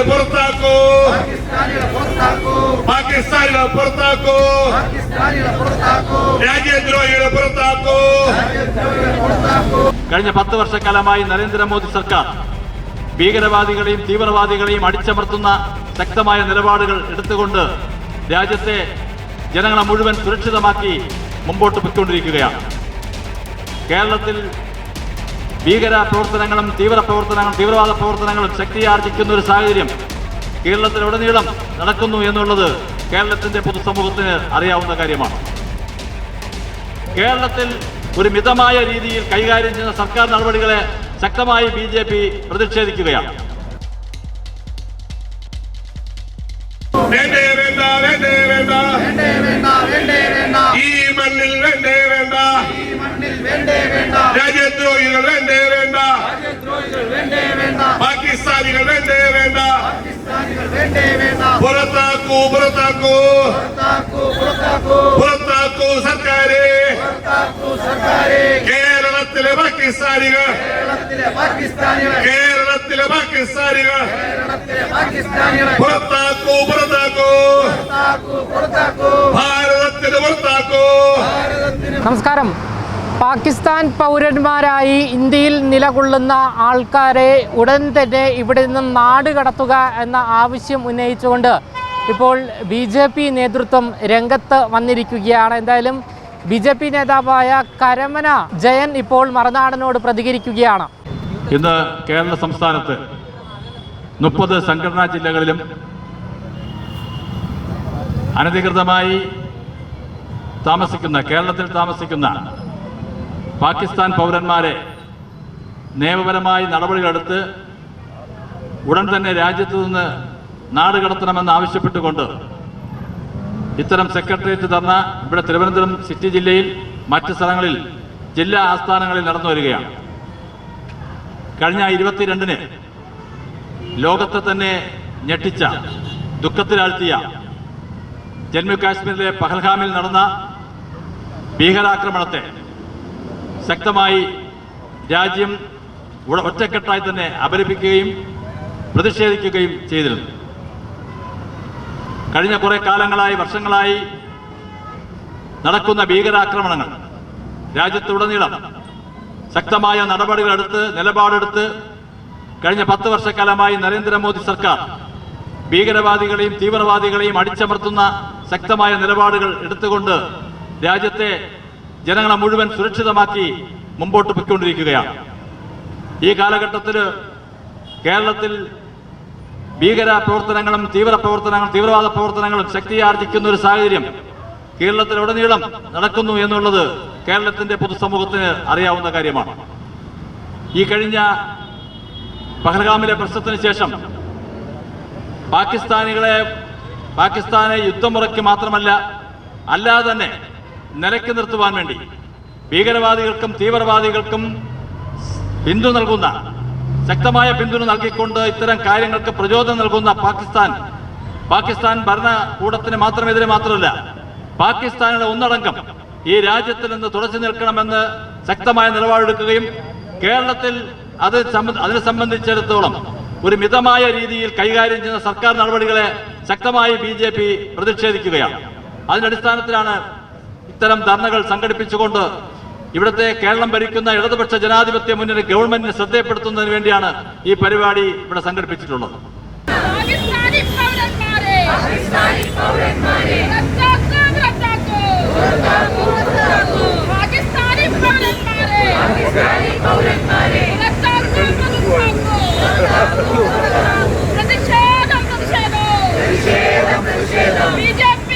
പുറത്താക്കൂ, പാകിസ്ഥാനികളെ പുറത്താക്കൂ, രാജ്യദ്രോഹികളെ പുറത്താക്കൂ. കഴിഞ്ഞ 10 വർഷക്കാലമായി നരേന്ദ്രമോദി സർക്കാർ ഭീകരവാദികളെയും തീവ്രവാദികളെയും അടിച്ചമർത്തുന്ന ശക്തമായ നിലപാടുകൾ എടുത്തുകൊണ്ട് രാജ്യത്തെ ജനങ്ങളെ മുഴുവൻ സുരക്ഷിതമാക്കി മുമ്പോട്ട് പോയിക്കൊണ്ടിരിക്കുകയാണ്. കേരളത്തിൽ ഭീകര പ്രവർത്തനങ്ങളും തീവ്രവാദ പ്രവർത്തനങ്ങളും ശക്തിയാർജിക്കുന്ന ഒരു സാഹചര്യം കേരളത്തിലുടനീളം നടക്കുന്നു എന്നുള്ളത് കേരളത്തിന്റെ പൊതുസമൂഹത്തിന് അറിയാവുന്ന കാര്യമാണ്. കേരളത്തിൽ ഒരു മിതമായ രീതിയിൽ കൈകാര്യം ചെയ്യുന്ന സർക്കാർ നടപടികളെ ശക്തമായി BJP പ്രതിഷേധിക്കുകയാണ്. ഈ മണ്ണിൽ വേണ്ടേ വേണ്ട, രാജ്യദ്രോഹികൾ വേണ്ടേ വേണ്ട, പാകിസ്ഥാനികൾ വേണ്ടേ വേണ്ട, പുറത്താക്കൂ പുറത്താക്കൂ പുറത്താക്കൂ സർക്കാരെ. കേരളത്തിലെ പാകിസ്ഥാനികൾ, കേരളത്തിലെ പാകിസ്ഥാനികൾ പുറത്താക്കൂ പുറത്താക്കൂ, ഭാരതത്തിന് പുറത്താക്കൂ. നമസ്കാരം. പാകിസ്ഥാൻ പൗരന്മാരായി ഇന്ത്യയിൽ നിലകൊള്ളുന്ന ആൾക്കാരെ ഉടൻ തന്നെ ഇവിടെ നിന്നും നാട് കടത്തുക എന്ന ആവശ്യം ഉന്നയിച്ചുകൊണ്ട് ഇപ്പോൾ BJP നേതൃത്വം രംഗത്ത് വന്നിരിക്കുകയാണ്. എന്തായാലും BJP നേതാവായ കരമന ജയൻ ഇപ്പോൾ മറുനാടനോട് പ്രതികരിക്കുകയാണ്. ഇന്ന് കേരള സംസ്ഥാനത്ത് 30 സംഘടനാ ജില്ലകളിലും അനധികൃതമായി കേരളത്തിൽ താമസിക്കുന്ന പാകിസ്ഥാൻ പൗരന്മാരെ നിയമപരമായി നടപടികളെടുത്ത് ഉടൻ തന്നെ രാജ്യത്തു നിന്ന് നാട് കടത്തണമെന്ന് ആവശ്യപ്പെട്ടുകൊണ്ട് ഇത്തരം സെക്രട്ടേറിയറ്റ് ധർണ ഇവിടെ തിരുവനന്തപുരം സിറ്റി ജില്ലയിൽ മറ്റ് സ്ഥലങ്ങളിൽ ജില്ലാ ആസ്ഥാനങ്ങളിൽ നടന്നു വരികയാണ്. കഴിഞ്ഞ 22-ന് ലോകത്തെ തന്നെ ഞെട്ടിച്ച, ദുഃഖത്തിലാഴ്ത്തിയ ജമ്മു കാശ്മീരിലെ പഹൽഗാമിൽ നടന്ന ഭീകരാക്രമണത്തെ ശക്തമായി രാജ്യം ഒറ്റക്കെട്ടായി തന്നെ അപലപിക്കുകയും പ്രതിഷേധിക്കുകയും ചെയ്തിരുന്നു. കഴിഞ്ഞ കുറെ കാലങ്ങളായി, വർഷങ്ങളായി നടക്കുന്ന ഭീകരാക്രമണങ്ങൾ രാജ്യത്തുടനീളം ശക്തമായ നടപടികളെടുത്ത്, നിലപാടെടുത്ത് കഴിഞ്ഞ 10 വർഷക്കാലമായി നരേന്ദ്രമോദി സർക്കാർ ഭീകരവാദികളെയും തീവ്രവാദികളെയും അടിച്ചമർത്തുന്ന ശക്തമായ നിലപാടുകൾ എടുത്തുകൊണ്ട് രാജ്യത്തെ ജനങ്ങളെ മുഴുവൻ സുരക്ഷിതമാക്കി മുമ്പോട്ട് പോയിക്കൊണ്ടിരിക്കുകയാണ്. ഈ കാലഘട്ടത്തിൽ കേരളത്തിൽ ഭീകര പ്രവർത്തനങ്ങളും തീവ്രവാദ പ്രവർത്തനങ്ങളും ശക്തിയാർജിക്കുന്ന ഒരു സാഹചര്യം കേരളത്തിലുടനീളം നടക്കുന്നു എന്നുള്ളത് കേരളത്തിന്റെ പൊതുസമൂഹത്തിന് അറിയാവുന്ന കാര്യമാണ്. ഈ കഴിഞ്ഞ പഹൽഗാമിലെ പ്രശ്നത്തിന് ശേഷം പാകിസ്ഥാനെ യുദ്ധമുറയ്ക്ക് മാത്രമല്ല, അല്ലാതെ തന്നെ നിലയ്ക്ക് നിർത്തുവാൻ വേണ്ടി ഭീകരവാദികൾക്കും തീവ്രവാദികൾക്കും ശക്തമായ പിന്തുണ നൽകിക്കൊണ്ട് ഇത്തരം കാര്യങ്ങൾക്ക് പ്രചോദനം നൽകുന്ന പാകിസ്ഥാൻ ഭരണകൂടത്തിന് മാത്രമല്ല, പാകിസ്ഥാനിലെ ഒന്നടങ്കം ഈ രാജ്യത്തിൽ നിന്ന് തുടച്ചു നിൽക്കണമെന്ന് ശക്തമായ നിലപാടെടുക്കുകയും കേരളത്തിൽ അതിനെ സംബന്ധിച്ചിടത്തോളം ഒരു മിതമായ രീതിയിൽ കൈകാര്യം ചെയ്യുന്ന സർക്കാർ നടപടികളെ ശക്തമായി BJP പ്രതിഷേധിക്കുകയാണ്. അതിന്റെ അടിസ്ഥാനത്തിലാണ് ഇത്തരം ധർണകൾ സംഘടിപ്പിച്ചുകൊണ്ട് ഇവിടുത്തെ കേരളം ഭരിക്കുന്ന ഇടതുപക്ഷ ജനാധിപത്യ മുന്നണി ഗവൺമെന്റിനെ ശ്രദ്ധയപ്പെടുത്തുന്നതിന് വേണ്ടിയാണ് ഈ പരിപാടി ഇവിടെ സംഘടിപ്പിച്ചിട്ടുള്ളത്. BJP